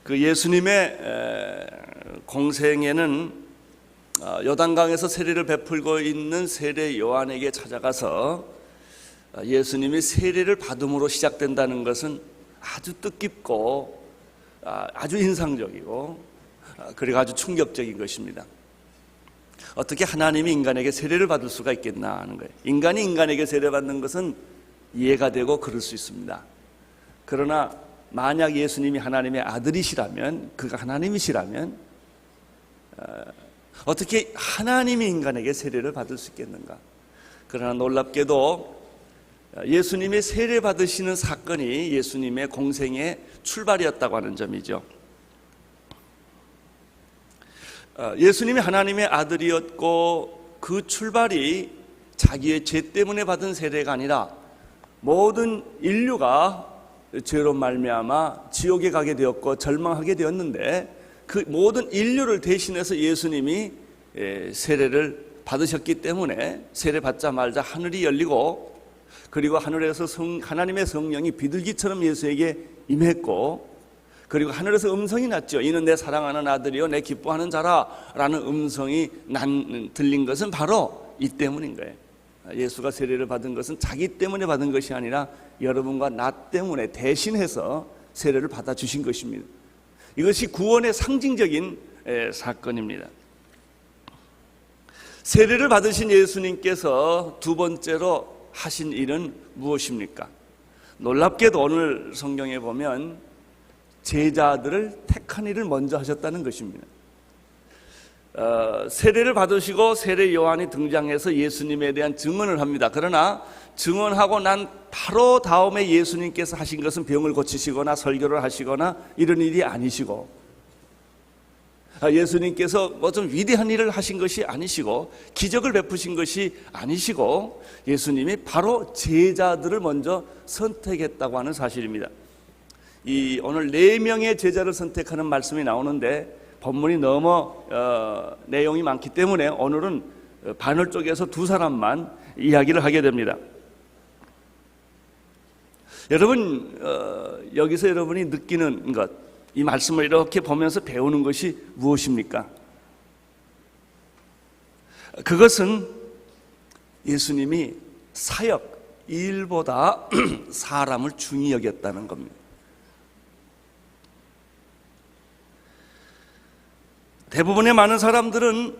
그 예수님의 공생애는 요단강에서 세례를 베풀고 있는 세례 요한에게 찾아가서 예수님이 세례를 받음으로 시작된다는 것은 아주 뜻깊고 아주 인상적이고 그리고 아주 충격적인 것입니다. 어떻게 하나님이 인간에게 세례를 받을 수가 있겠나 하는 거예요. 인간이 인간에게 세례받는 것은 이해가 되고 그럴 수 있습니다. 그러나 만약 예수님이 하나님의 아들이시라면, 그가 하나님이시라면 어떻게 하나님이 인간에게 세례를 받을 수 있겠는가? 그러나 놀랍게도 예수님이 세례 받으시는 사건이 예수님의 공생의 출발이었다고 하는 점이죠. 예수님이 하나님의 아들이었고 그 출발이 자기의 죄 때문에 받은 세례가 아니라 모든 인류가 죄로 말미암아 지옥에 가게 되었고 절망하게 되었는데 그 모든 인류를 대신해서 예수님이 세례를 받으셨기 때문에 세례 받자마자 하늘이 열리고 그리고 하늘에서 하나님의 성령이 비둘기처럼 예수에게 임했고 그리고 하늘에서 음성이 났죠. 이는 내 사랑하는 아들이요 내 기뻐하는 자라 라는 음성이 들린 것은 바로 이 때문인 거예요. 예수가 세례를 받은 것은 자기 때문에 받은 것이 아니라 여러분과 나 때문에 대신해서 세례를 받아주신 것입니다. 이것이 구원의 상징적인 사건입니다. 세례를 받으신 예수님께서 두 번째로 하신 일은 무엇입니까? 놀랍게도 오늘 성경에 보면 제자들을 택한 일을 먼저 하셨다는 것입니다. 세례를 받으시고 세례 요한이 등장해서 예수님에 대한 증언을 합니다. 그러나 증언하고 난 바로 다음에 예수님께서 하신 것은 병을 고치시거나 설교를 하시거나 이런 일이 아니시고 예수님께서 뭐 좀 위대한 일을 하신 것이 아니시고 기적을 베푸신 것이 아니시고 예수님이 바로 제자들을 먼저 선택했다고 하는 사실입니다. 오늘 4명의 제자를 선택하는 말씀이 나오는데 본문이 너무 내용이 많기 때문에 오늘은 바늘 쪽에서 2사람만 이야기를 하게 됩니다. 여러분 여기서 여러분이 느끼는 것, 이 말씀을 이렇게 보면서 배우는 것이 무엇입니까? 그것은 예수님이 사역, 일보다 사람을 중히 여겼다는 겁니다. 대부분의 많은 사람들은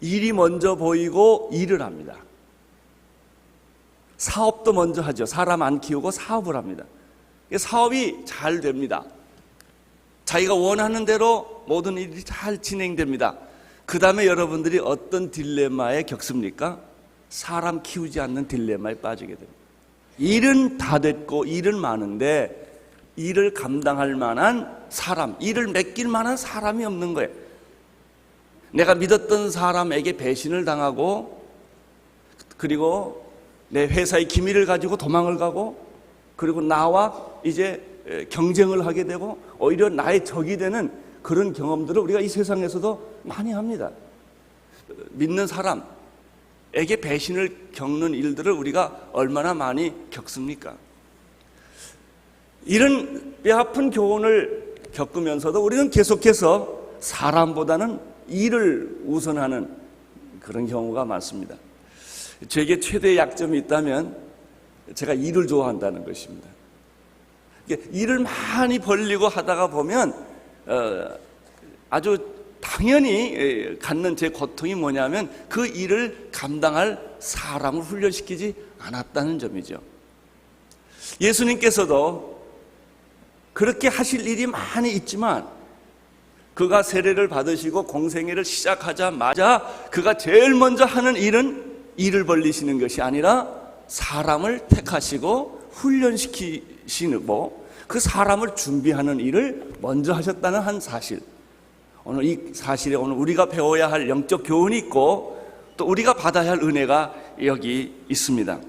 일이 먼저 보이고 일을 합니다. 사업도 먼저 하죠. 사람 안 키우고 사업을 합니다. 사업이 잘 됩니다. 자기가 원하는 대로 모든 일이 잘 진행됩니다. 그 다음에 여러분들이 어떤 딜레마에 겪습니까? 사람 키우지 않는 딜레마에 빠지게 됩니다. 일은 다 됐고 일은 많은데 일을 감당할 만한 사람, 일을 맡길 만한 사람이 없는 거예요. 내가 믿었던 사람에게 배신을 당하고 그리고 내 회사의 기밀을 가지고 도망을 가고 그리고 나와 이제 경쟁을 하게 되고 오히려 나의 적이 되는 그런 경험들을 우리가 이 세상에서도 많이 합니다. 믿는 사람에게 배신을 겪는 일들을 우리가 얼마나 많이 겪습니까? 이런 뼈아픈 교훈을 겪으면서도 우리는 계속해서 사람보다는 일을 우선하는 그런 경우가 많습니다. 제게 최대의 약점이 있다면 제가 일을 좋아한다는 것입니다. 일을 많이 벌리고 하다가 보면 아주 당연히 갖는 제 고통이 뭐냐면 그 일을 감당할 사람을 훈련시키지 않았다는 점이죠. 예수님께서도 그렇게 하실 일이 많이 있지만 그가 세례를 받으시고 공생애를 시작하자마자 그가 제일 먼저 하는 일은 일을 벌리시는 것이 아니라 사람을 택하시고 훈련시키시고 그 사람을 준비하는 일을 먼저 하셨다는 한 사실. 오늘 이 사실에 오늘 우리가 배워야 할 영적 교훈이 있고 또 우리가 받아야 할 은혜가 여기 있습니다.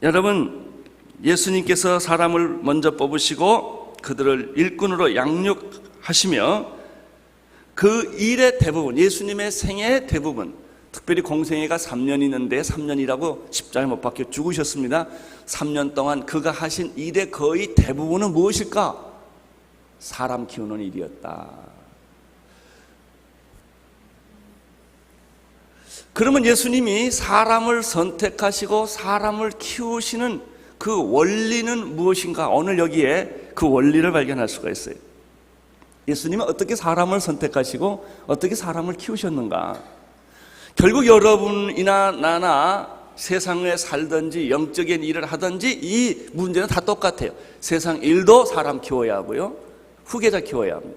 여러분, 예수님께서 사람을 먼저 뽑으시고 그들을 일꾼으로 양육하시며 그 일의 대부분, 예수님의 생애의 대부분, 특별히 공생애가 3년 있는데 3년이라고 십자가에 못 박혀 죽으셨습니다. 3년 동안 그가 하신 일의 거의 대부분은 무엇일까? 사람 키우는 일이었다. 그러면 예수님이 사람을 선택하시고 사람을 키우시는 그 원리는 무엇인가? 오늘 여기에 그 원리를 발견할 수가 있어요. 예수님은 어떻게 사람을 선택하시고 어떻게 사람을 키우셨는가? 결국 여러분이나 나나 세상에 살든지 영적인 일을 하든지 이 문제는 다 똑같아요. 세상 일도 사람 키워야 하고요, 후계자 키워야 합니다.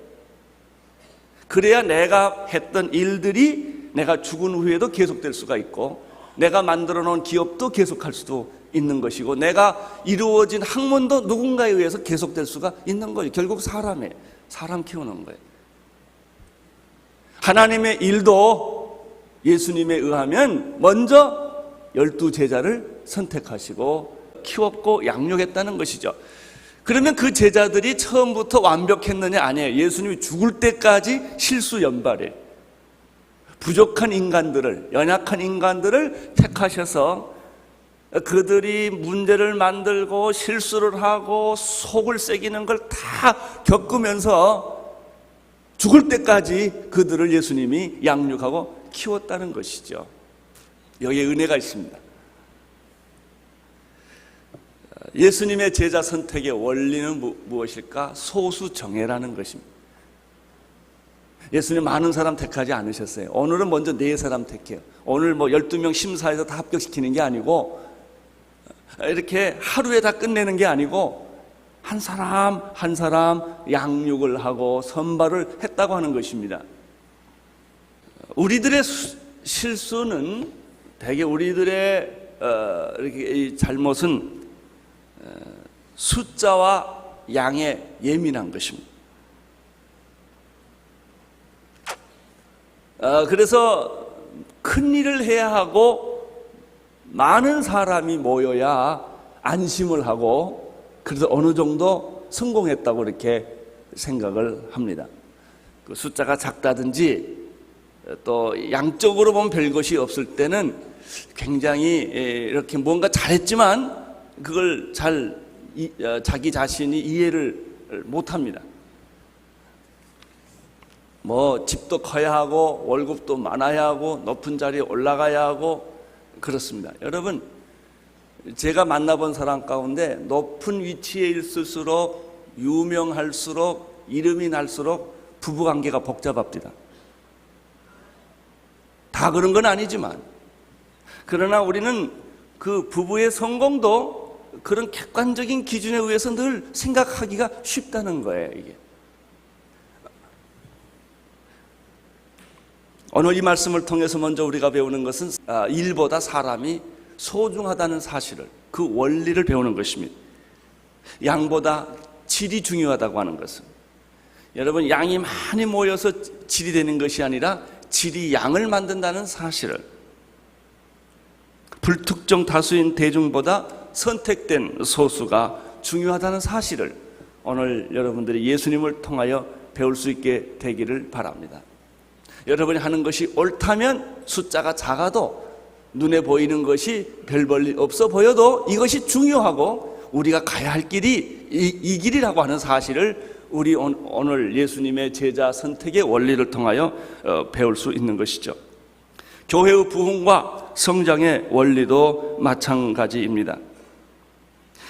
그래야 내가 했던 일들이 내가 죽은 후에도 계속될 수가 있고, 내가 만들어 놓은 기업도 계속할 수도 있는 것이고, 내가 이루어진 학문도 누군가에 의해서 계속될 수가 있는 거예요. 결국 사람 키우는 거예요. 하나님의 일도 예수님에 의하면 먼저 12제자를 선택하시고 키웠고 양육했다는 것이죠. 그러면 그 제자들이 처음부터 완벽했느냐? 아니에요. 예수님이 죽을 때까지 실수 연발이에요. 부족한 인간들을, 연약한 인간들을 택하셔서 그들이 문제를 만들고 실수를 하고 속을 새기는 걸 다 겪으면서 죽을 때까지 그들을 예수님이 양육하고 키웠다는 것이죠. 여기에 은혜가 있습니다. 예수님의 제자 선택의 원리는 무엇일까? 소수정예라는 것입니다. 예수님 많은 사람 택하지 않으셨어요. 오늘은 먼저 4사람 택해요. 오늘 12명 심사해서 다 합격시키는 게 아니고, 이렇게 하루에 다 끝내는 게 아니고, 한 사람 한 사람 양육을 하고 선발을 했다고 하는 것입니다. 우리들의 실수는, 대개 우리들의 이렇게 잘못은 숫자와 양에 예민한 것입니다. 그래서 큰 일을 해야 하고 많은 사람이 모여야 안심을 하고, 그래서 어느 정도 성공했다고 이렇게 생각을 합니다. 그 숫자가 작다든지 또 양적으로 보면 별것이 없을 때는 굉장히 이렇게 뭔가 잘했지만 그걸 자기 자신이 이해를 못합니다. 집도 커야 하고 월급도 많아야 하고 높은 자리에 올라가야 하고 그렇습니다. 여러분, 제가 만나본 사람 가운데 높은 위치에 있을수록, 유명할수록, 이름이 날수록 부부관계가 복잡합니다. 다 그런 건 아니지만, 그러나 우리는 그 부부의 성공도 그런 객관적인 기준에 의해서 늘 생각하기가 쉽다는 거예요. 이게 오늘 이 말씀을 통해서 먼저 우리가 배우는 것은 일보다 사람이 소중하다는 사실을, 그 원리를 배우는 것입니다. 양보다 질이 중요하다고 하는 것은, 여러분, 양이 많이 모여서 질이 되는 것이 아니라 질이 양을 만든다는 사실을, 불특정 다수인 대중보다 선택된 소수가 중요하다는 사실을 오늘 여러분들이 예수님을 통하여 배울 수 있게 되기를 바랍니다. 여러분이 하는 것이 옳다면 숫자가 작아도, 눈에 보이는 것이 별 볼일 없어 보여도 이것이 중요하고 우리가 가야 할 길이 이 길이라고 하는 사실을 우리 오늘 예수님의 제자 선택의 원리를 통하여 배울 수 있는 것이죠. 교회의 부흥과 성장의 원리도 마찬가지입니다.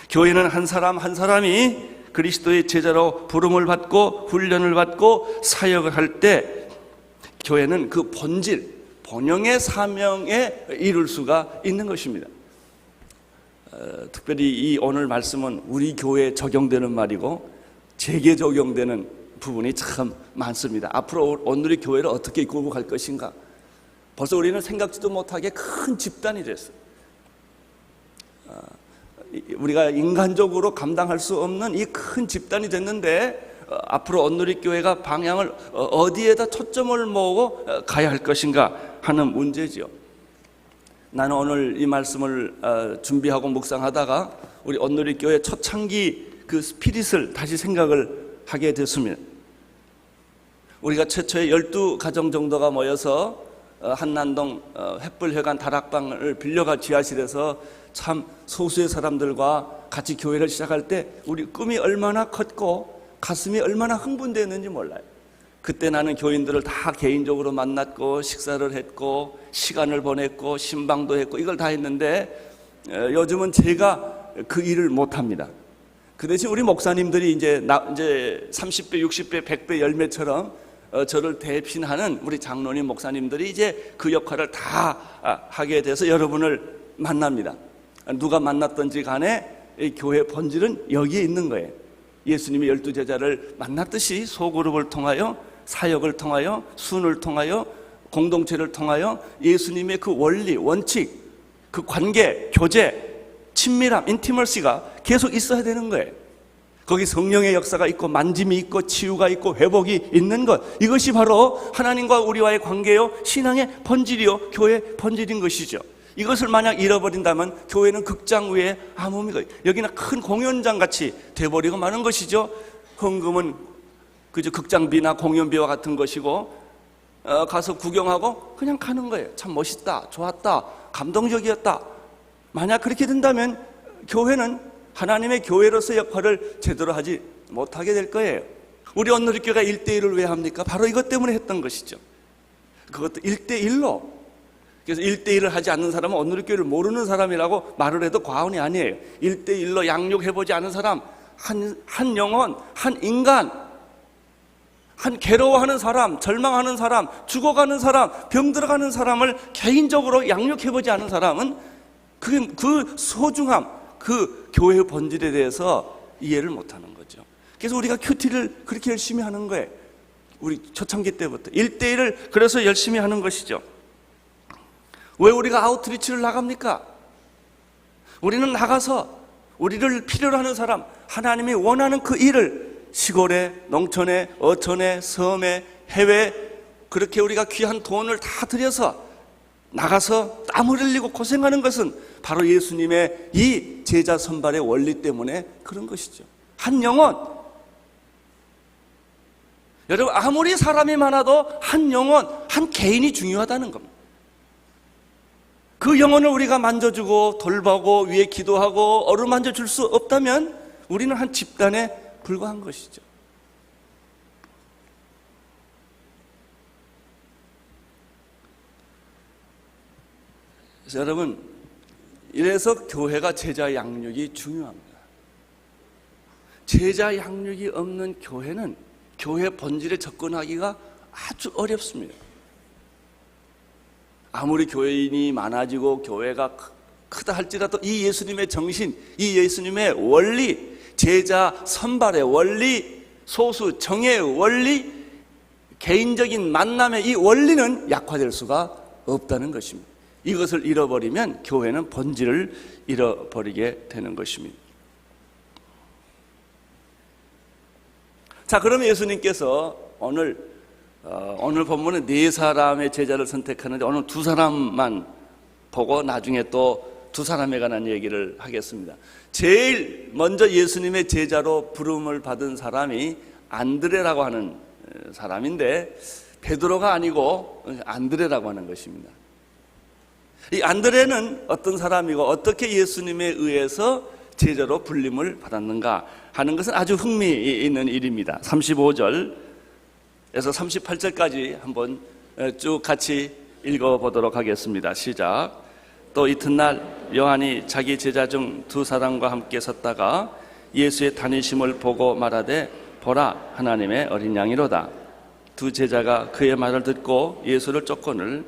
교회는 한 사람 한 사람이 그리스도의 제자로 부름을 받고 훈련을 받고 사역을 할 때, 교회는 그 본질, 본영의 사명에 이룰 수가 있는 것입니다. 특별히 이 오늘 말씀은 우리 교회에 적용되는 말이고 제게 적용되는 부분이 참 많습니다. 앞으로 오늘의 교회를 어떻게 이끌고 갈 것인가, 벌써 우리는 생각지도 못하게 큰 집단이 됐어요. 우리가 인간적으로 감당할 수 없는 이 큰 집단이 됐는데, 앞으로 온누리 교회가 방향을 어디에다 초점을 모으고 가야 할 것인가 하는 문제지요. 나는 오늘 이 말씀을 준비하고 묵상하다가 우리 온누리 교회 초창기 그 스피릿을 다시 생각을 하게 됐습니다. 우리가 최초에 12가정 정도가 모여서 한남동 횃불회관 다락방을 빌려가 지하실에서 참 소수의 사람들과 같이 교회를 시작할 때 우리 꿈이 얼마나 컸고 가슴이 얼마나 흥분되었는지 몰라요. 그때 나는 교인들을 다 개인적으로 만났고 식사를 했고 시간을 보냈고 신방도 했고 이걸 다 했는데 요즘은 제가 그 일을 못합니다. 그 대신 우리 목사님들이 이제 30배, 60배, 100배 열매처럼 저를 대신하는 우리 장로님 목사님들이 이제 그 역할을 다 하게 돼서 여러분을 만납니다. 누가 만났든지 간에 이 교회 본질은 여기에 있는 거예요. 예수님이 12제자를 만났듯이 소그룹을 통하여 사역을 통하여 순을 통하여 공동체를 통하여 예수님의 그 원리, 원칙, 그 관계, 교제, 친밀함, 인티머시가 계속 있어야 되는 거예요. 거기 성령의 역사가 있고 만짐이 있고 치유가 있고 회복이 있는 것, 이것이 바로 하나님과 우리와의 관계요 신앙의 본질이요 교회의 본질인 것이죠. 이것을 만약 잃어버린다면 교회는 극장 위에 아무미가, 여기는 큰 공연장 같이 돼버리고 마는 것이죠. 헌금은 그저 극장비나 공연비와 같은 것이고 가서 구경하고 그냥 가는 거예요. 참 멋있다, 좋았다, 감동적이었다. 만약 그렇게 된다면 교회는 하나님의 교회로서의 역할을 제대로 하지 못하게 될 거예요. 우리 온누리교회가 1대1을 왜 합니까? 바로 이것 때문에 했던 것이죠. 그것도 1대1로. 그래서 1대1을 하지 않는 사람은 온누리교회를 모르는 사람이라고 말을 해도 과언이 아니에요. 1대1로 양육해보지 않은 사람, 한 영혼, 한 인간, 한 괴로워하는 사람, 절망하는 사람, 죽어가는 사람, 병들어가는 사람을 개인적으로 양육해보지 않은 사람은 그 소중함, 그 교회의 본질에 대해서 이해를 못하는 거죠. 그래서 우리가 큐티를 그렇게 열심히 하는 거예요. 우리 초창기 때부터 1대1을 그래서 열심히 하는 것이죠. 왜 우리가 아웃리치를 나갑니까? 우리는 나가서 우리를 필요로 하는 사람, 하나님이 원하는 그 일을 시골에, 농촌에, 어촌에, 섬에, 해외에 그렇게 우리가 귀한 돈을 다 들여서 나가서 땀을 흘리고 고생하는 것은 바로 예수님의 이 제자 선발의 원리 때문에 그런 것이죠. 한 영혼, 여러분 아무리 사람이 많아도 한 영혼, 한 개인이 중요하다는 겁니다. 그 영혼을 우리가 만져주고 돌보고 위에 기도하고 어루만져 줄 수 없다면 우리는 한 집단에 불과한 것이죠. 그래서 여러분, 이래서 교회가 제자 양육이 중요합니다. 제자 양육이 없는 교회는 교회 본질에 접근하기가 아주 어렵습니다. 아무리 교인이 많아지고 교회가 크다 할지라도 이 예수님의 정신, 이 예수님의 원리, 제자 선발의 원리, 소수 정예의 원리, 개인적인 만남의 이 원리는 약화될 수가 없다는 것입니다. 이것을 잃어버리면 교회는 본질을 잃어버리게 되는 것입니다. 자, 그러면 예수님께서 오늘 본문은 4사람의 제자를 선택하는데 오늘 2사람만 보고 나중에 또 2사람에 관한 얘기를 하겠습니다. 제일 먼저 예수님의 제자로 부름을 받은 사람이 안드레라고 하는 사람인데 베드로가 아니고 안드레라고 하는 것입니다. 이 안드레는 어떤 사람이고 어떻게 예수님에 의해서 제자로 불림을 받았는가 하는 것은 아주 흥미있는 일입니다. 35절에서 38절까지 한번 쭉 같이 읽어보도록 하겠습니다. 시작. 또 이튿날 요한이 자기 제자 중 2사람과 함께 섰다가 예수의 다니심을 보고 말하되 보라 하나님의 어린 양이로다. 2 제자가 그의 말을 듣고 예수를 쫓거늘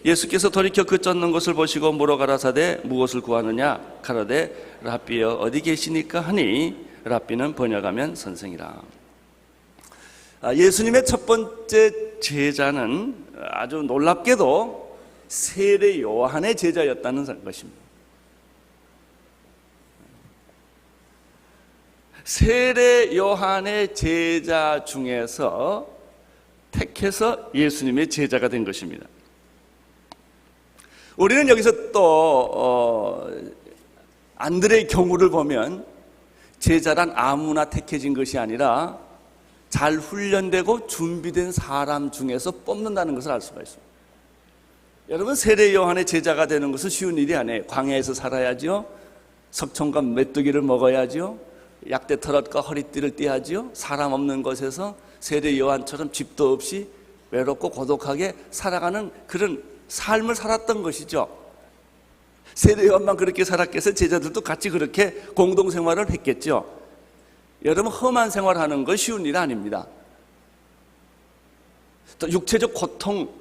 예수께서 돌이켜 그 쫓는 것을 보시고 물어 가라사대 무엇을 구하느냐 가라되 랍비여 어디 계시니까 하니 랍비는 번역하면 선생이라. 예수님의 첫 번째 제자는 아주 놀랍게도 세례 요한의 제자였다는 것입니다. 세례 요한의 제자 중에서 택해서 예수님의 제자가 된 것입니다. 우리는 여기서 또 안드레의 경우를 보면 제자란 아무나 택해진 것이 아니라 잘 훈련되고 준비된 사람 중에서 뽑는다는 것을 알 수가 있습니다. 여러분, 세례 요한의 제자가 되는 것은 쉬운 일이 아니에요. 광야에서 살아야죠. 석청과 메뚜기를 먹어야죠. 약대 털옷과 허리띠를 띠야죠. 사람 없는 곳에서 세례 요한처럼 집도 없이 외롭고 고독하게 살아가는 그런 삶을 살았던 것이죠. 세례 요한만 그렇게 살았겠어요? 제자들도 같이 그렇게 공동생활을 했겠죠. 여러분, 험한 생활하는 건 쉬운 일 아닙니다. 또 육체적 고통을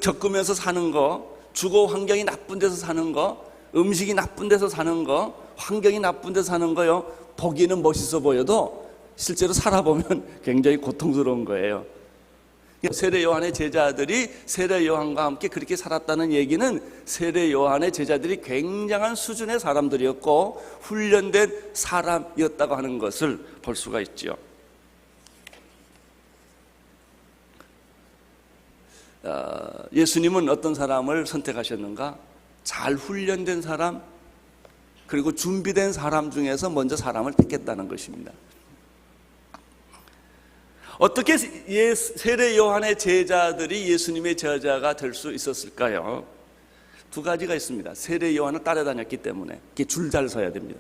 겪으면서 사는 거, 주거 환경이 나쁜 데서 사는 거, 음식이 나쁜 데서 사는 거, 환경이 나쁜 데서 사는 거요, 보기는 멋있어 보여도 실제로 살아보면 굉장히 고통스러운 거예요. 세례 요한의 제자들이 세례 요한과 함께 그렇게 살았다는 얘기는 세례 요한의 제자들이 굉장한 수준의 사람들이었고 훈련된 사람이었다고 하는 것을 볼 수가 있죠. 예수님은 어떤 사람을 선택하셨는가? 잘 훈련된 사람, 그리고 준비된 사람 중에서 먼저 사람을 택했다는 것입니다. 어떻게 세례 요한의 제자들이 예수님의 제자가 될 수 있었을까요? 두 가지가 있습니다. 세례 요한을 따라다녔기 때문에 줄 잘 서야 됩니다.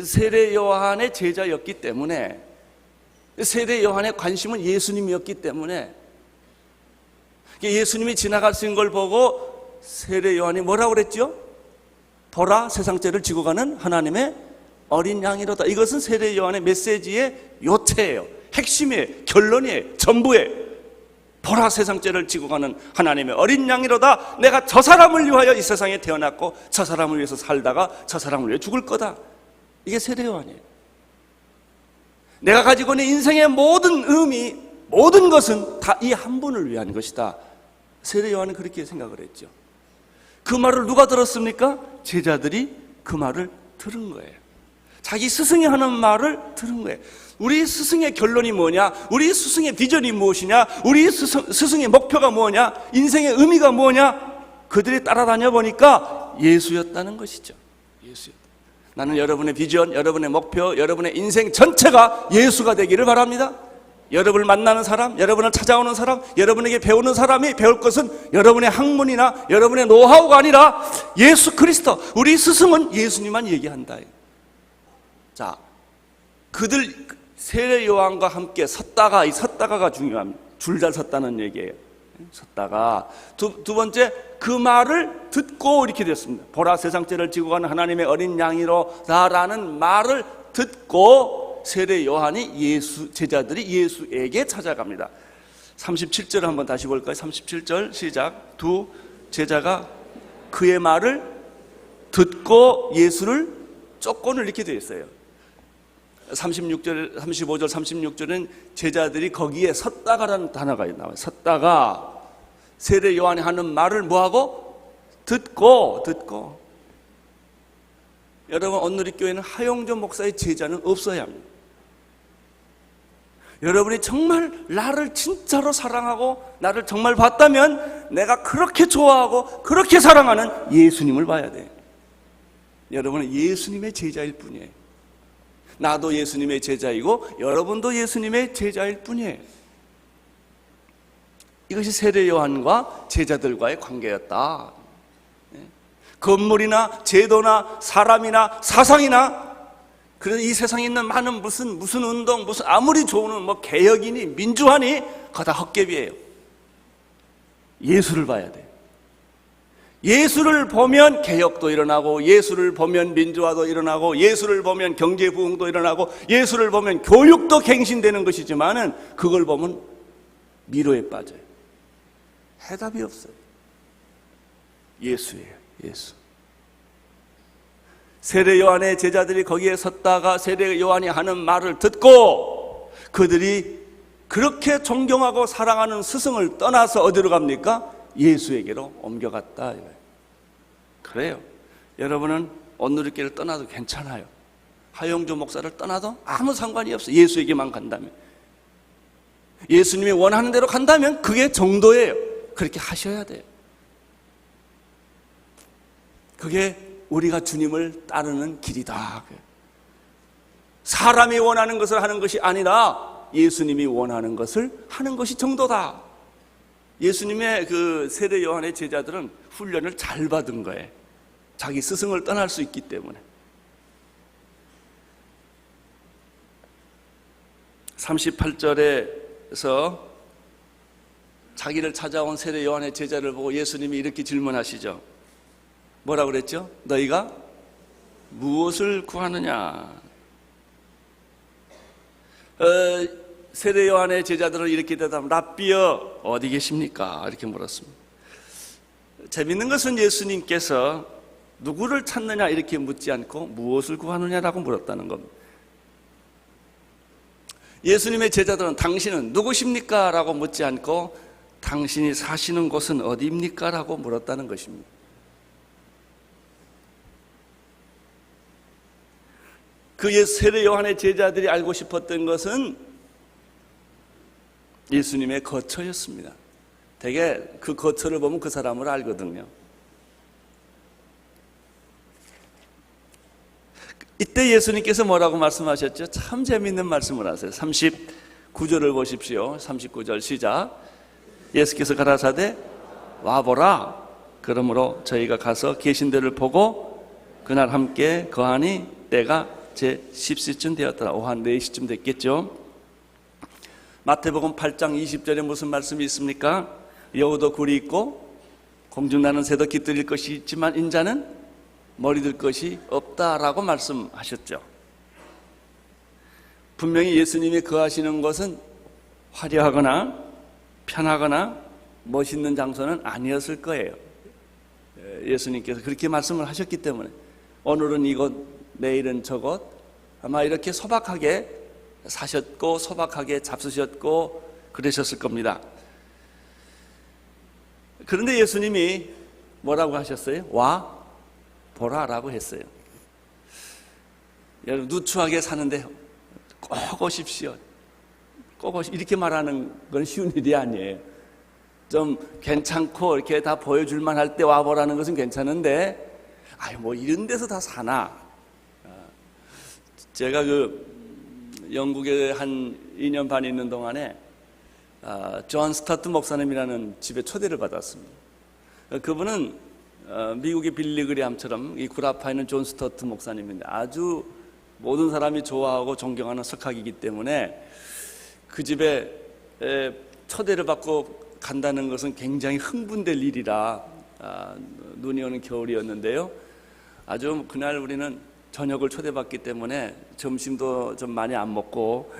세례 요한의 제자였기 때문에, 세례 요한의 관심은 예수님이었기 때문에, 예수님이 지나가신 걸 보고 세례 요한이 뭐라고 그랬죠? 보라, 세상 죄를 지고 가는 하나님의 어린 양이로다. 이것은 세례 요한의 메시지의 요체예요. 핵심이에요. 결론이에요. 전부예요. 보라, 세상 죄를 지고 가는 하나님의 어린 양이로다. 내가 저 사람을 위하여 이 세상에 태어났고 저 사람을 위해서 살다가 저 사람을 위해 죽을 거다. 이게 세례 요한이에요. 내가 가지고 있는 인생의 모든 의미, 모든 것은 다 이 한 분을 위한 것이다. 세례 요한은 그렇게 생각을 했죠. 그 말을 누가 들었습니까? 제자들이 그 말을 들은 거예요. 자기 스승이 하는 말을 들은 거예요. 우리 스승의 결론이 뭐냐? 우리 스승의 비전이 무엇이냐? 우리 스승의 목표가 뭐냐? 인생의 의미가 뭐냐? 그들이 따라다녀 보니까 예수였다는 것이죠. 예수였다. 나는 여러분의 비전, 여러분의 목표, 여러분의 인생 전체가 예수가 되기를 바랍니다. 여러분을 만나는 사람, 여러분을 찾아오는 사람, 여러분에게 배우는 사람이 배울 것은 여러분의 학문이나 여러분의 노하우가 아니라 예수 그리스도, 우리 스승은 예수님만 얘기한다. 자, 그들 세례 요한과 함께 섰다가, 이 섰다가가 중요합니다. 줄 잘 섰다는 얘기예요. 섰다가 두 번째, 그 말을 듣고 이렇게 됐습니다. 보라, 세상 죄를 지고 가는 하나님의 어린 양이로다라는 말을 듣고 세례 요한이 제자들이 예수에게 찾아갑니다. 37절을 한번 다시 볼까요? 37절 시작. 두 제자가 그의 말을 듣고 예수를 쫓고는 이렇게 되어 있어요. 35절, 36절은 제자들이 거기에 섰다가라는 단어가 나와요. 섰다가 세례 요한이 하는 말을 뭐하고? 듣고. 여러분, 온누리교회는 하용조 목사의 제자는 없어야 합니다. 여러분이 정말 나를 진짜로 사랑하고 나를 정말 봤다면 내가 그렇게 좋아하고 그렇게 사랑하는 예수님을 봐야 돼요. 여러분은 예수님의 제자일 뿐이에요. 나도 예수님의 제자이고 여러분도 예수님의 제자일 뿐이에요. 이것이 세례 요한과 제자들과의 관계였다. 건물이나 제도나 사람이나 사상이나, 그래서 이 세상에 있는 많은 무슨 운동, 무슨 아무리 좋은 뭐 개혁이니 민주화니 그거 다 헛개비예요. 예수를 봐야 돼. 예수를 보면 개혁도 일어나고, 예수를 보면 민주화도 일어나고, 예수를 보면 경제 부흥도 일어나고, 예수를 보면 교육도 갱신되는 것이지만은 그걸 보면 미로에 빠져요. 해답이 없어요. 예수예요. 예수. 세례 요한의 제자들이 거기에 섰다가 세례 요한이 하는 말을 듣고 그들이 그렇게 존경하고 사랑하는 스승을 떠나서 어디로 갑니까? 예수에게로 옮겨갔다. 그래요. 여러분은 온누리교회를 떠나도 괜찮아요. 하용조 목사를 떠나도 아무 상관이 없어요. 예수에게만 간다면. 예수님이 원하는 대로 간다면 그게 정도예요. 그렇게 하셔야 돼요. 그게 우리가 주님을 따르는 길이다. 사람이 원하는 것을 하는 것이 아니라 예수님이 원하는 것을 하는 것이 정도다. 예수님의 그 세례 요한의 제자들은 훈련을 잘 받은 거예요. 자기 스승을 떠날 수 있기 때문에. 38절에서 자기를 찾아온 세례 요한의 제자를 보고 예수님이 이렇게 질문하시죠. 뭐라고 그랬죠? 너희가 무엇을 구하느냐? 세례 요한의 제자들은 이렇게 대답합니다. 랍비여 어디 계십니까? 이렇게 물었습니다. 재밌는 것은 예수님께서 누구를 찾느냐 이렇게 묻지 않고 무엇을 구하느냐라고 물었다는 겁니다. 예수님의 제자들은 당신은 누구십니까? 라고 묻지 않고 당신이 사시는 곳은 어디입니까? 라고 물었다는 것입니다. 그 세례 요한의 제자들이 알고 싶었던 것은 예수님의 거처였습니다. 대개 그 거처를 보면 그 사람을 알거든요. 이때 예수님께서 뭐라고 말씀하셨죠? 참 재미있는 말씀을 하세요. 39절을 보십시오. 39절 시작. 예수께서 가라사대 와보라. 그러므로 저희가 가서 계신 데를 보고 그날 함께 거하니 때가 제 10시쯤 되었더라. 오후 한 4시쯤 됐겠죠. 마태복음 8장 20절에 무슨 말씀이 있습니까? 여우도 굴이 있고 공중나는 새도 깃들일 것이 있지만 인자는 머리 들 것이 없다라고 말씀하셨죠. 분명히 예수님이 거하시는 곳은 화려하거나 편하거나 멋있는 장소는 아니었을 거예요. 예수님께서 그렇게 말씀을 하셨기 때문에 오늘은 이곳, 내일은 저곳, 아마 이렇게 소박하게 사셨고 소박하게 잡수셨고 그러셨을 겁니다. 그런데 예수님이 뭐라고 하셨어요? 와 보라라고 했어요. 여러분 누추하게 사는데 꼭 오십시오. 꼭 오십시오. 이렇게 말하는 건 쉬운 일이 아니에요. 좀 괜찮고 이렇게 다 보여줄만 할 때 와보라는 것은 괜찮은데 뭐 이런 데서 다 사나? 제가 영국에 한 2년 반 있는 동안에 존 스타트 목사님이라는 집에 초대를 받았습니다. 그분은 미국의 빌리그리암처럼 이 구라파에 있는 존 스타트 목사님인데 아주 모든 사람이 좋아하고 존경하는 석학이기 때문에 그 집에 초대를 받고 간다는 것은 굉장히 흥분될 일이라 눈이 오는 겨울이었는데요. 아주 그날 우리는 저녁을 초대받기 때문에 점심도 좀 많이 안 먹고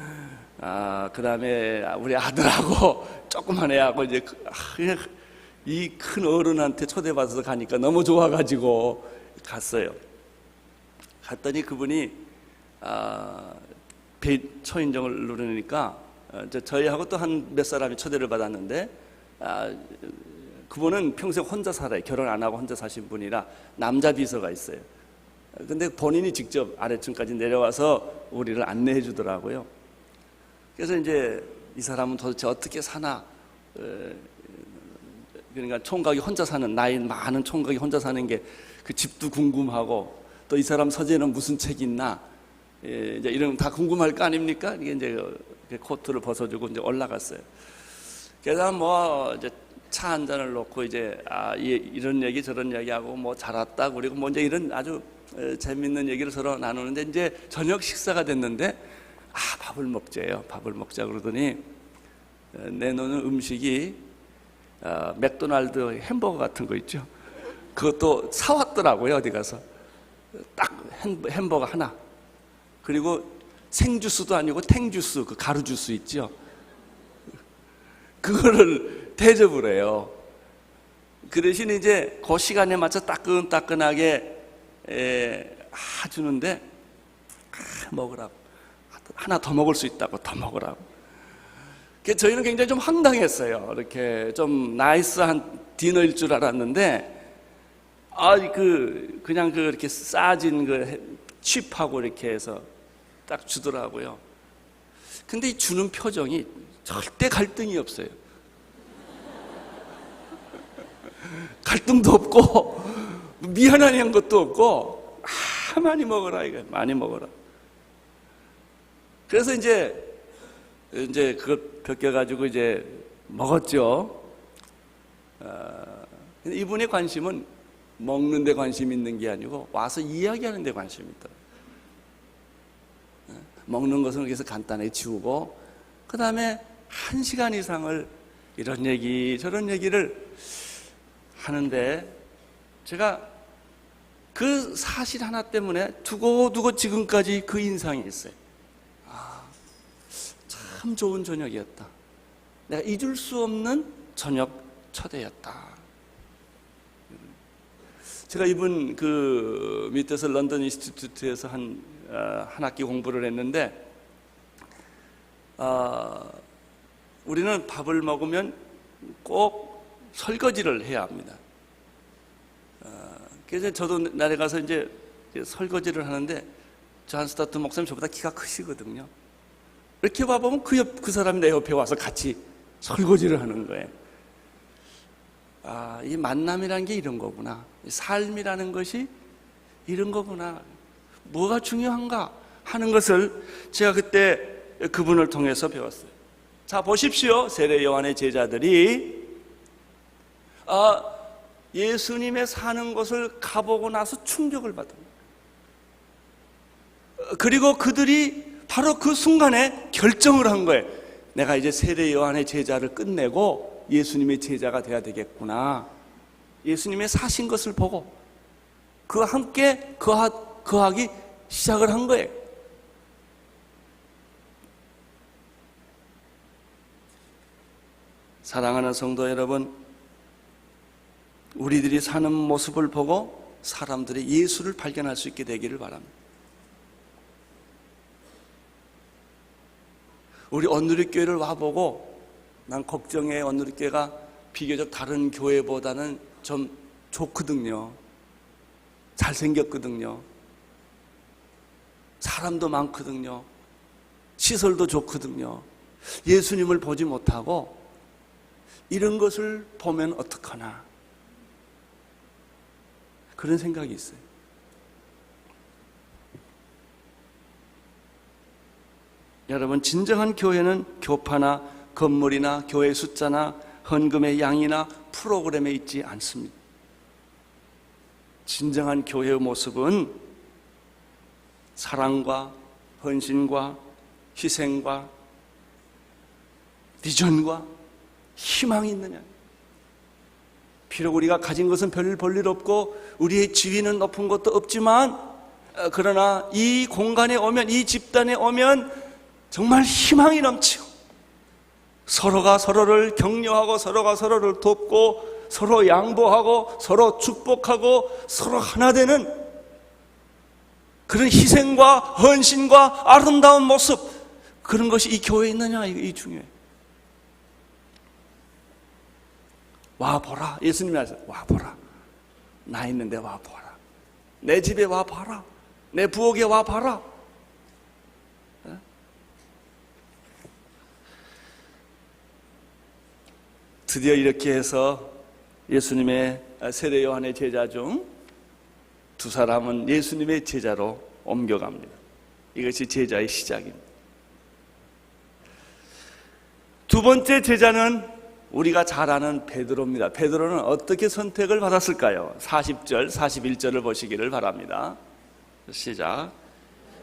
그 다음에 우리 아들하고 조그만 애하고 이제 이 큰 어른한테 초대받아서 가니까 너무 좋아가지고 갔어요. 갔더니 그분이 초인종을 누르니까 저희하고 또 한 몇 사람이 초대를 받았는데 그분은 평생 혼자 살아요. 결혼 안 하고 혼자 사신 분이라 남자 비서가 있어요. 근데 본인이 직접 아래층까지 내려와서 우리를 안내해 주더라고요. 그래서 이제 이 사람은 도대체 어떻게 사나, 그러니까 총각이 혼자 사는, 나이 많은 총각이 혼자 사는 게 그 집도 궁금하고 또 이 사람 서재는 무슨 책이 있나, 이제 이런 다 궁금할 거 아닙니까? 이게 이제 코트를 벗어주고 이제 올라갔어요. 그래서 이제 차 한 잔을 놓고 이제 이런 얘기 저런 얘기하고 잘 왔다 그리고 이제 이런 아주 재밌는 얘기를 서로 나누는데 이제 저녁 식사가 됐는데 밥을 먹자요. 밥을 먹자 그러더니 내놓는 음식이 맥도날드 햄버거 같은 거 있죠. 그것도 사왔더라고요. 어디 가서 딱 햄버거 하나, 그리고 생주스도 아니고 탱주스, 그 가루 주스 있죠. 그거를 대접을 해요. 그 대신 이제 그 시간에 맞춰 따끈따끈하게 주는데 먹으라고, 하나 더 먹을 수 있다고 더 먹으라고. 그래서 저희는 굉장히 좀 황당했어요. 이렇게 좀 나이스한 디너일 줄 알았는데 그냥 이렇게 싸진 칩하고 이렇게 해서 딱 주더라고요. 근데 이 주는 표정이 절대 갈등이 없어요. 갈등도 없고 미안한 것도 없고 많이 먹어라, 이거 많이 먹어라. 그래서 이제 그걸 벗겨가지고 이제 먹었죠. 이분의 관심은 먹는 데 관심이 있는 게 아니고 와서 이야기하는 데 관심이 있다. 먹는 것은 그래서 간단하게 치우고 그 다음에 1시간 이상을 이런 얘기 저런 얘기를 하는데 제가 그 사실 하나 때문에 두고두고 지금까지 그 인상이 있어요. 참 좋은 저녁이었다. 내가 잊을 수 없는 저녁 초대였다. 제가 이분 그 밑에서 런던 인스티튜트에서 한 학기 공부를 했는데 우리는 밥을 먹으면 꼭 설거지를 해야 합니다. 그래서 저도 날에 가서 이제 설거지를 하는데 존 스타트 목사님 저보다 키가 크시거든요. 이렇게 봐보면 그 사람이 내 옆에 와서 같이 설거지를 하는 거예요. 이 만남이라는 게 이런 거구나. 삶이라는 것이 이런 거구나. 뭐가 중요한가 하는 것을 제가 그때 그분을 통해서 배웠어요. 자, 보십시오. 세례 요한의 제자들이 예수님의 사는 것을 가보고 나서 충격을 받은 거예요. 그리고 그들이 바로 그 순간에 결정을 한 거예요. 내가 이제 세례 요한의 제자를 끝내고 예수님의 제자가 돼야 되겠구나. 예수님의 사신 것을 보고 그와 함께 거하기 시작을 한 거예요. 사랑하는 성도 여러분, 우리들이 사는 모습을 보고 사람들이 예수를 발견할 수 있게 되기를 바랍니다. 우리 언누리교회를 와보고 난 걱정해. 언누리교회가 비교적 다른 교회보다는 좀 좋거든요. 잘생겼거든요. 사람도 많거든요. 시설도 좋거든요. 예수님을 보지 못하고 이런 것을 보면 어떡하나 그런 생각이 있어요. 여러분, 진정한 교회는 교파나 건물이나 교회 숫자나 헌금의 양이나 프로그램에 있지 않습니다. 진정한 교회의 모습은 사랑과 헌신과 희생과 비전과 희망이 있느냐. 비록 우리가 가진 것은 별 볼일 없고 우리의 지위는 높은 것도 없지만 그러나 이 공간에 오면, 이 집단에 오면 정말 희망이 넘치고 서로가 서로를 격려하고 서로가 서로를 돕고 서로 양보하고 서로 축복하고 서로 하나 되는 그런 희생과 헌신과 아름다운 모습, 그런 것이 이 교회에 있느냐, 이 중요해. 와보라. 예수님이 하셨어요. 와보라. 나 있는데 와보라. 내 집에 와봐라. 내 부엌에 와봐라. 드디어 이렇게 해서 예수님의 세례 요한의 제자 중 두 사람은 예수님의 제자로 옮겨갑니다. 이것이 제자의 시작입니다. 두 번째 제자는 우리가 잘 아는 베드로입니다. 베드로는 어떻게 선택을 받았을까요? 40절, 41절을 보시기를 바랍니다. 시작.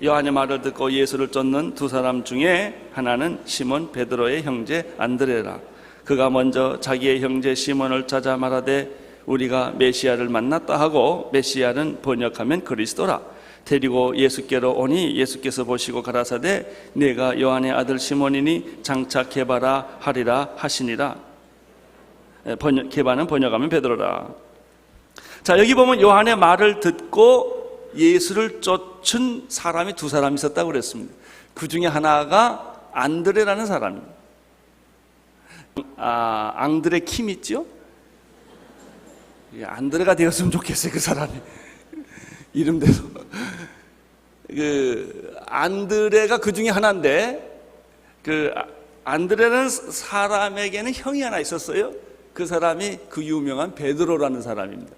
요한의 말을 듣고 예수를 쫓는 두 사람 중에 하나는 시몬 베드로의 형제 안드레라. 그가 먼저 자기의 형제 시몬을 찾아 말하되 우리가 메시아를 만났다 하고, 메시아는 번역하면 그리스도라. 데리고 예수께로 오니 예수께서 보시고 가라사대 내가 요한의 아들 시몬이니 장차 게바라 하리라 하시니라. 게바는 번역하면 베드로라. 자, 여기 보면 요한의 말을 듣고 예수를 쫓은 사람이 두 사람이 있었다고 그랬습니다. 그 중에 하나가 안드레라는 사람입니다. 앙드레 킴 있죠? 안드레가 되었으면 좋겠어요, 그 사람이. 이름대로. 안드레가 그 중에 하나인데, 안드레라는 사람에게는 형이 하나 있었어요. 그 사람이 그 유명한 베드로라는 사람입니다.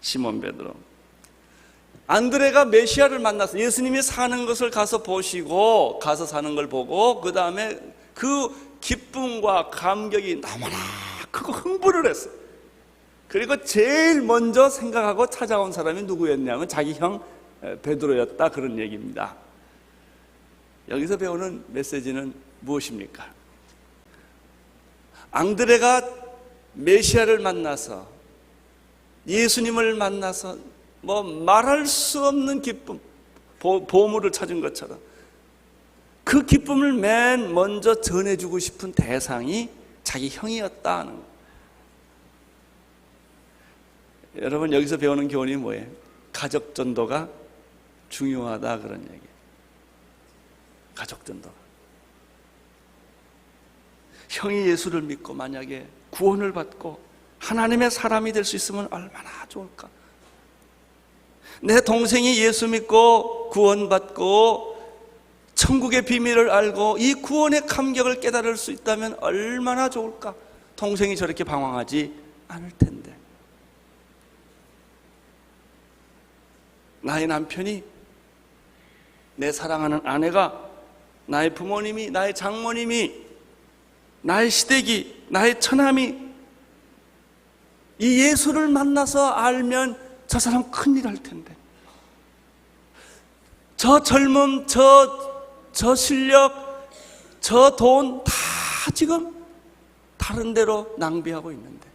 시몬 베드로. 안드레가 메시아를 만나서 예수님이 사는 것을 가서 보시고, 가서 사는 걸 보고, 그 다음에 그 기쁨과 감격이 너무나 크고 흥분을 했어요. 그리고 제일 먼저 생각하고 찾아온 사람이 누구였냐면 자기 형 베드로였다, 그런 얘기입니다. 여기서 배우는 메시지는 무엇입니까? 앙드레가 메시아를 만나서, 예수님을 만나서 말할 수 없는 기쁨, 보물을 찾은 것처럼 그 기쁨을 맨 먼저 전해주고 싶은 대상이 자기 형이었다 하는 거예요. 여러분, 여기서 배우는 교훈이 뭐예요? 가족 전도가 중요하다, 그런 얘기예요. 가족 전도가. 형이 예수를 믿고 만약에 구원을 받고 하나님의 사람이 될 수 있으면 얼마나 좋을까? 내 동생이 예수 믿고 구원받고 천국의 비밀을 알고 이 구원의 감격을 깨달을 수 있다면 얼마나 좋을까? 동생이 저렇게 방황하지 않을 텐데. 나의 남편이, 내 사랑하는 아내가, 나의 부모님이, 나의 장모님이, 나의 시댁이, 나의 처남이 이 예수를 만나서 알면 저 사람 큰일 할 텐데, 저 젊음, 저 실력, 저 돈 다 지금 다른 데로 낭비하고 있는데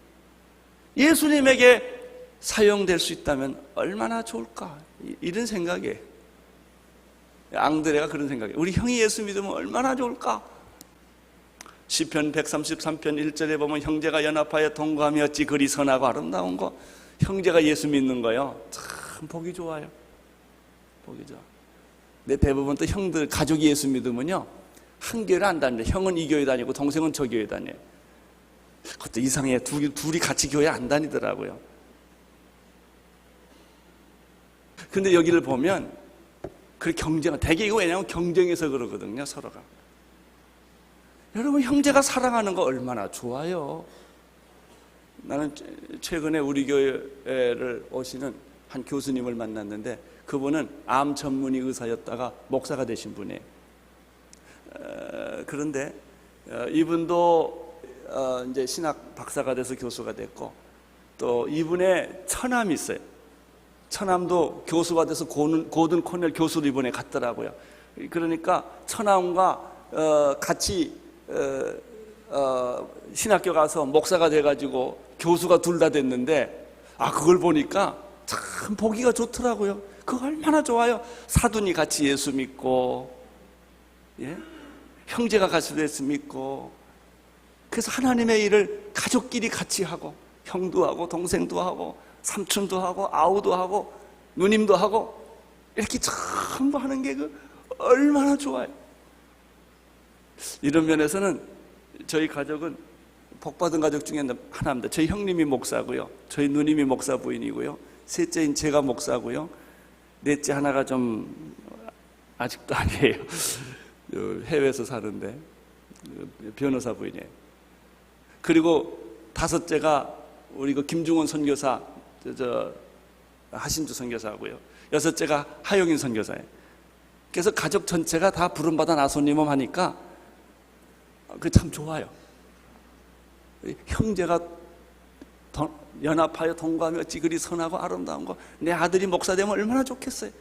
예수님에게 사용될 수 있다면 얼마나 좋을까? 이런 생각이에요. 앙드레가 그런 생각이에요. 우리 형이 예수 믿으면 얼마나 좋을까? 시편 133편 1절에 보면 형제가 연합하여 동거하며 어찌 그리 선하고 아름다운 거. 형제가 예수 믿는 거요, 참 보기 좋아요. 보기 좋아. 내 대부분 또 형들, 가족이 예수 믿으면요 한 교회를 안 다니는데, 형은 이 교회 다니고 동생은 저 교회 다녀요. 그것도 이상해. 둘이 같이 교회 안 다니더라고요. 근데 여기를 보면 그 경쟁, 대개 이거 왜냐면 경쟁해서 그러거든요, 서로가. 여러분, 형제가 사랑하는 거 얼마나 좋아요. 나는 최근에 우리 교회를 오시는 한 교수님을 만났는데, 그분은 암 전문의 의사였다가 목사가 되신 분이에요. 그런데 이분도 이제 신학 박사가 돼서 교수가 됐고, 또 이분의 처남이 있어요. 처남도 교수가 돼서 고든 코넬 교수로 이번에 갔더라고요. 그러니까 처남과 같이 신학교 가서 목사가 돼가지고 교수가 둘 다 됐는데, 그걸 보니까 참 보기가 좋더라고요. 그거 얼마나 좋아요. 사돈이 같이 예수 믿고, 예? 형제가 같이 예수 믿고, 그래서 하나님의 일을 가족끼리 같이 하고, 형도 하고 동생도 하고 삼촌도 하고 아우도 하고 누님도 하고, 이렇게 전부 하는 게 얼마나 좋아요. 이런 면에서는 저희 가족은 복받은 가족 중에 하나입니다. 저희 형님이 목사고요, 저희 누님이 목사 부인이고요, 셋째인 제가 목사고요, 넷째 하나가 좀 아직도 아니에요. 해외에서 사는데 변호사 부인이에요. 그리고 다섯째가 우리 김중원 선교사, 하신주 선교사고요. 여섯째가 하용인 선교사예요. 그래서 가족 전체가 다 부름받아 나손님을 하니까 그게 참 좋아요. 형제가 연합하여 동거하며 어찌 그리 선하고 아름다운 거. 내 아들이 목사 되면 얼마나 좋겠어요.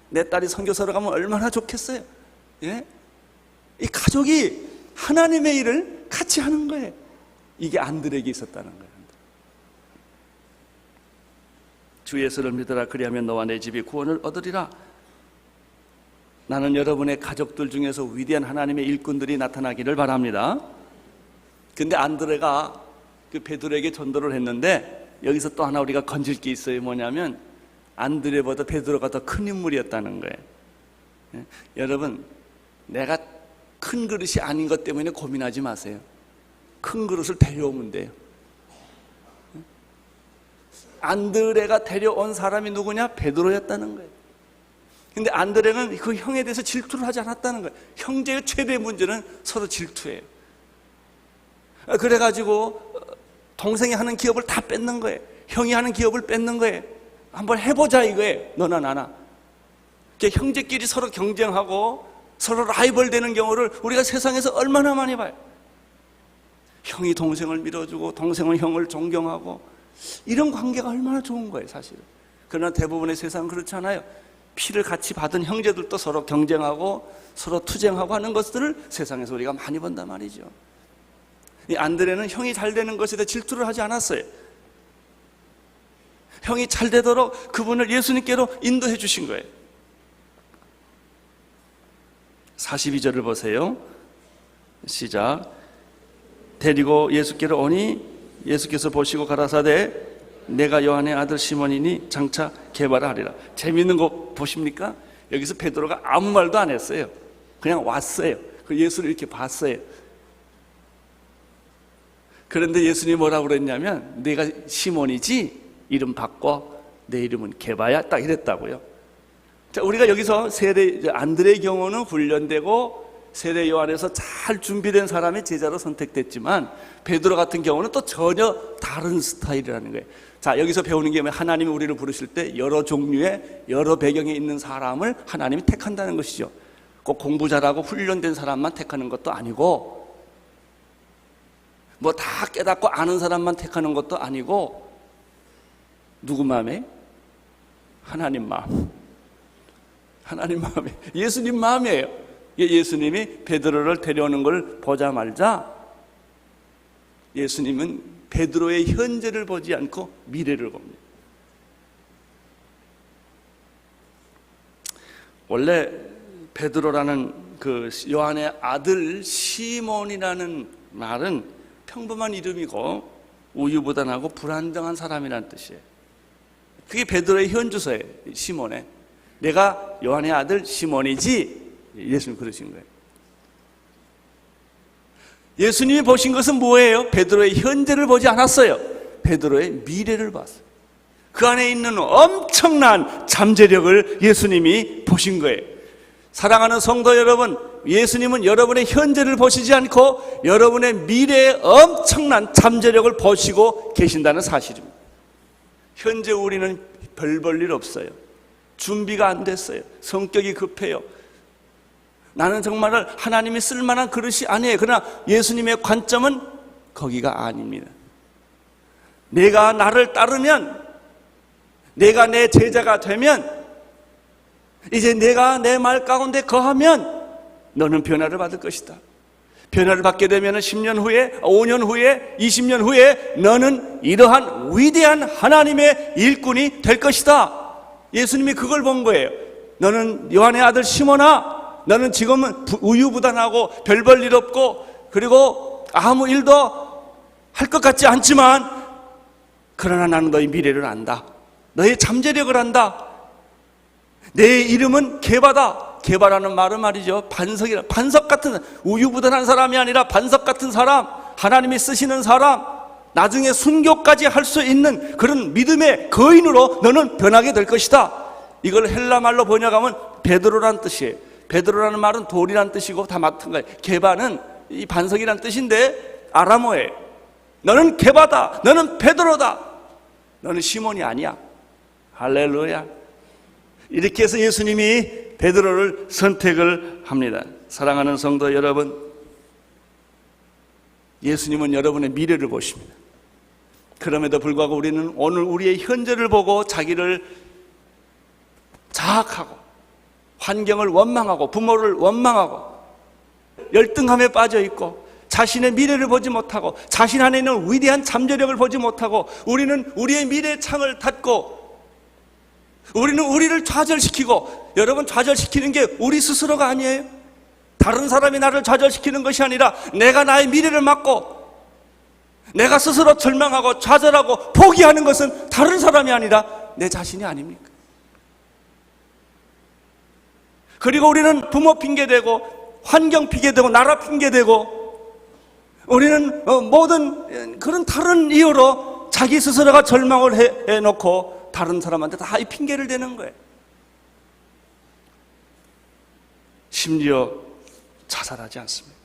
내 딸이 선교사로 가면 얼마나 좋겠어요. 예? 이 가족이 하나님의 일을 같이 하는 거예요. 이게 안드레에게 있었다는 거예요. 주 예수를 믿으라, 그리하면 너와 내 집이 구원을 얻으리라. 나는 여러분의 가족들 중에서 위대한 하나님의 일꾼들이 나타나기를 바랍니다. 근데 안드레가 그 베드로에게 전도를 했는데, 여기서 또 하나 우리가 건질 게 있어요. 뭐냐면 안드레보다 베드로가 더 큰 인물이었다는 거예요. 예? 여러분, 내가 큰 그릇이 아닌 것 때문에 고민하지 마세요. 큰 그릇을 데려오면 돼요. 안드레가 데려온 사람이 누구냐? 베드로였다는 거예요. 근데 안드레는 그 형에 대해서 질투를 하지 않았다는 거예요. 형제의 최대 문제는 서로 질투예요. 그래가지고 동생이 하는 기업을 다 뺏는 거예요. 형이 하는 기업을 뺏는 거예요. 한번 해보자 이거예요. 너나 나나. 형제끼리 서로 경쟁하고 서로 라이벌 되는 경우를 우리가 세상에서 얼마나 많이 봐요. 형이 동생을 밀어주고 동생은 형을 존경하고, 이런 관계가 얼마나 좋은 거예요, 사실은. 그러나 대부분의 세상은 그렇지 않아요. 피를 같이 받은 형제들도 서로 경쟁하고 서로 투쟁하고 하는 것들을 세상에서 우리가 많이 본단 말이죠. 이 안드레는 형이 잘 되는 것에 대해 질투를 하지 않았어요. 형이 잘 되도록 그분을 예수님께로 인도해 주신 거예요. 42절을 보세요. 시작. 데리고 예수께로 오니 예수께서 보시고 가라사대 내가 요한의 아들 시몬이니 장차 개발하리라. 재미있는 거 보십니까? 여기서 베드로가 아무 말도 안 했어요. 그냥 왔어요. 그 예수를 이렇게 봤어요. 그런데 예수님이 뭐라고 그랬냐면 내가 시몬이지 이름 바꿔 내 이름은 개바야, 딱 이랬다고요. 자, 우리가 여기서 세례 안드레의 경우는 훈련되고 세례 요한에서 잘 준비된 사람이 제자로 선택됐지만 베드로 같은 경우는 또 전혀 다른 스타일이라는 거예요. 자, 여기서 배우는 게 뭐냐면 하나님이 우리를 부르실 때 여러 종류의 여러 배경에 있는 사람을 하나님이 택한다는 것이죠. 꼭 공부 잘하고 훈련된 사람만 택하는 것도 아니고 뭐 다 깨닫고 아는 사람만 택하는 것도 아니고 누구 마음에? 하나님 마음. 하나님 마음에, 예수님 마음이에요. 예수님이 베드로를 데려오는 걸 보자마자 예수님은 베드로의 현재를 보지 않고 미래를 봅니다. 원래 베드로라는 그 요한의 아들 시몬이라는 말은 평범한 이름이고 우유부단하고 불안정한 사람이라는 뜻이에요. 그게 베드로의 현주소예요. 시몬의. 내가 요한의 아들 시몬이지. 예수님 그러신 거예요. 예수님이 보신 것은 뭐예요? 베드로의 현재를 보지 않았어요. 베드로의 미래를 봤어요. 그 안에 있는 엄청난 잠재력을 예수님이 보신 거예요. 사랑하는 성도 여러분, 예수님은 여러분의 현재를 보시지 않고 여러분의 미래의 엄청난 잠재력을 보시고 계신다는 사실입니다. 현재 우리는 별 볼 일 없어요. 준비가 안 됐어요. 성격이 급해요. 나는 정말 하나님이 쓸만한 그릇이 아니에요. 그러나 예수님의 관점은 거기가 아닙니다. 내가 나를 따르면, 내가 내 제자가 되면, 이제 내가 내 말 가운데 거하면 너는 변화를 받을 것이다. 변화를 받게 되면 10년 후에, 5년 후에, 20년 후에 너는 이러한 위대한 하나님의 일꾼이 될 것이다. 예수님이 그걸 본 거예요. 너는 요한의 아들 시몬아, 너는 지금은 우유부단하고 별 볼 일 없고 그리고 아무 일도 할 것 같지 않지만 그러나 나는 너의 미래를 안다. 너의 잠재력을 안다. 내 이름은 개바다. 개바라는 말은 말이죠, 반석이라. 반석 같은, 우유부단한 사람이 아니라 반석 같은 사람, 하나님이 쓰시는 사람, 나중에 순교까지 할 수 있는 그런 믿음의 거인으로 너는 변하게 될 것이다. 이걸 헬라 말로 번역하면 베드로라는 뜻이에요. 베드로라는 말은 돌이라는 뜻이고 다 맡은 거예요. 개바는 이 반석이라는 뜻인데 아람어예요. 너는 개바다. 너는 베드로다. 너는 시몬이 아니야. 할렐루야. 이렇게 해서 예수님이 베드로를 선택을 합니다. 사랑하는 성도 여러분, 예수님은 여러분의 미래를 보십니다. 그럼에도 불구하고 우리는 오늘 우리의 현재를 보고 자기를 자학하고 환경을 원망하고 부모를 원망하고 열등함에 빠져 있고 자신의 미래를 보지 못하고 자신 안에 있는 위대한 잠재력을 보지 못하고 우리는 우리의 미래의 창을 닫고 우리는 우리를 좌절시키고, 여러분, 좌절시키는 게 우리 스스로가 아니에요. 다른 사람이 나를 좌절시키는 것이 아니라 내가 나의 미래를 막고 내가 스스로 절망하고 좌절하고 포기하는 것은 다른 사람이 아니라 내 자신이 아닙니까? 그리고 우리는 부모 핑계대고 환경 핑계대고 나라 핑계대고 우리는 모든 그런 다른 이유로 자기 스스로가 절망을 해놓고 다른 사람한테 다 이 핑계를 대는 거예요. 심지어 자살하지 않습니까?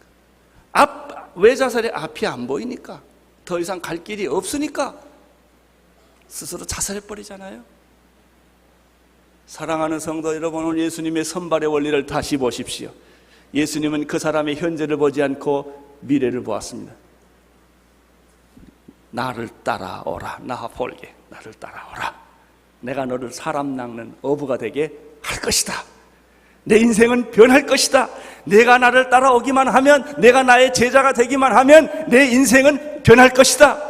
왜 자살해? 앞이 안 보이니까, 더 이상 갈 길이 없으니까 스스로 자살해버리잖아요. 사랑하는 성도 여러분, 오늘 예수님의 선발의 원리를 다시 보십시오. 예수님은 그 사람의 현재를 보지 않고 미래를 보았습니다. 나를 따라오라. 나하폴게, 나를 따라오라. 내가 너를 사람 낚는 어부가 되게 할 것이다. 내 인생은 변할 것이다. 내가 나를 따라오기만 하면, 내가 나의 제자가 되기만 하면 내 인생은 변할 것이다.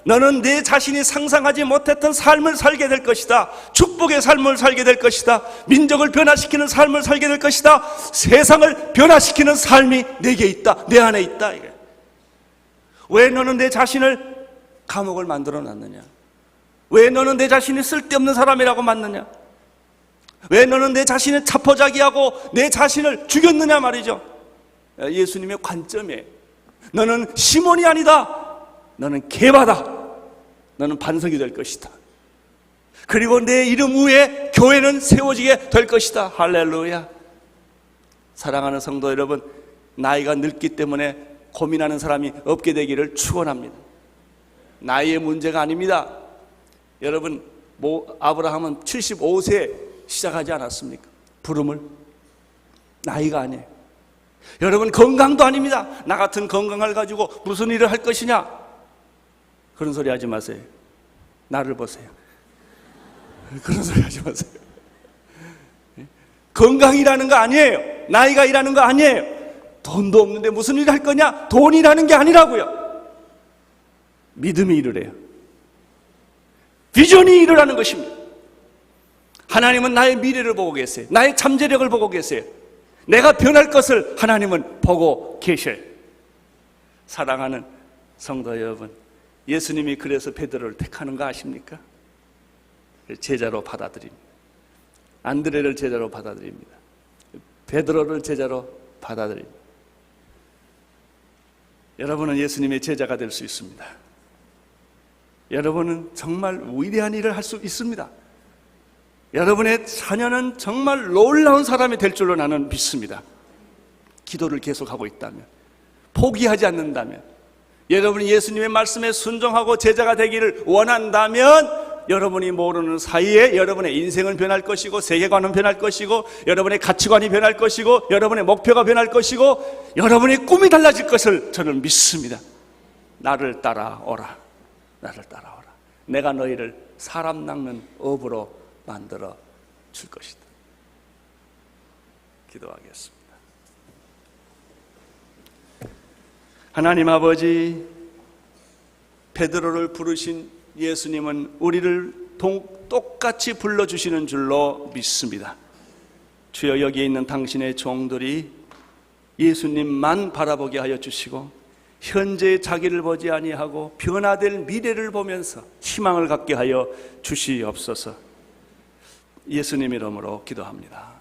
너는 내 자신이 상상하지 못했던 삶을 살게 될 것이다. 축복의 삶을 살게 될 것이다. 민족을 변화시키는 삶을 살게 될 것이다. 세상을 변화시키는 삶이 내게 있다. 내 안에 있다. 이게. 왜 너는 내 자신을 감옥을 만들어 놨느냐? 왜 너는 내 자신이 쓸데없는 사람이라고 만느냐? 왜 너는 내 자신을 자포자기하고 내 자신을 죽였느냐 말이죠. 예수님의 관점이에요. 너는 시몬이 아니다. 너는 게바다. 너는 반석이 될 것이다. 그리고 내 이름 위에 교회는 세워지게 될 것이다. 할렐루야. 사랑하는 성도 여러분, 나이가 늙기 때문에 고민하는 사람이 없게 되기를 축원합니다. 나이의 문제가 아닙니다. 여러분, 아브라함은 75세 시작하지 않았습니까? 부름을. 나이가 아니에요. 여러분, 건강도 아닙니다. 나 같은 건강을 가지고 무슨 일을 할 것이냐? 그런 소리 하지 마세요. 나를 보세요. 그런 소리 하지 마세요. 건강이라는 거 아니에요. 나이가 일하는 거 아니에요. 돈도 없는데 무슨 일을 할 거냐? 돈이라는 게 아니라고요. 믿음이 일을 해요. 비전이 일을 하는 것입니다. 하나님은 나의 미래를 보고 계세요. 나의 잠재력을 보고 계세요. 내가 변할 것을 하나님은 보고 계셔요. 사랑하는 성도 여러분, 예수님이 그래서 베드로를 택하는 거 아십니까? 제자로 받아들입니다. 안드레를 제자로 받아들입니다. 베드로를 제자로 받아들입니다. 여러분은 예수님의 제자가 될 수 있습니다. 여러분은 정말 위대한 일을 할 수 있습니다. 여러분의 자녀는 정말 놀라운 사람이 될 줄로 나는 믿습니다. 기도를 계속하고 있다면, 포기하지 않는다면, 여러분이 예수님의 말씀에 순종하고 제자가 되기를 원한다면, 여러분이 모르는 사이에 여러분의 인생은 변할 것이고, 세계관은 변할 것이고, 여러분의 가치관이 변할 것이고, 여러분의 목표가 변할 것이고, 여러분의 꿈이 달라질 것을 저는 믿습니다. 나를 따라오라. 나를 따라오라. 내가 너희를 사람 낚는 업으로 만들어 줄 것이다. 기도하겠습니다. 하나님 아버지, 베드로를 부르신 예수님은 우리를 똑같이 불러주시는 줄로 믿습니다. 주여, 여기에 있는 당신의 종들이 예수님만 바라보게 하여 주시고, 현재의 자기를 보지 아니하고 변화될 미래를 보면서 희망을 갖게 하여 주시옵소서. 예수님 이름으로 기도합니다.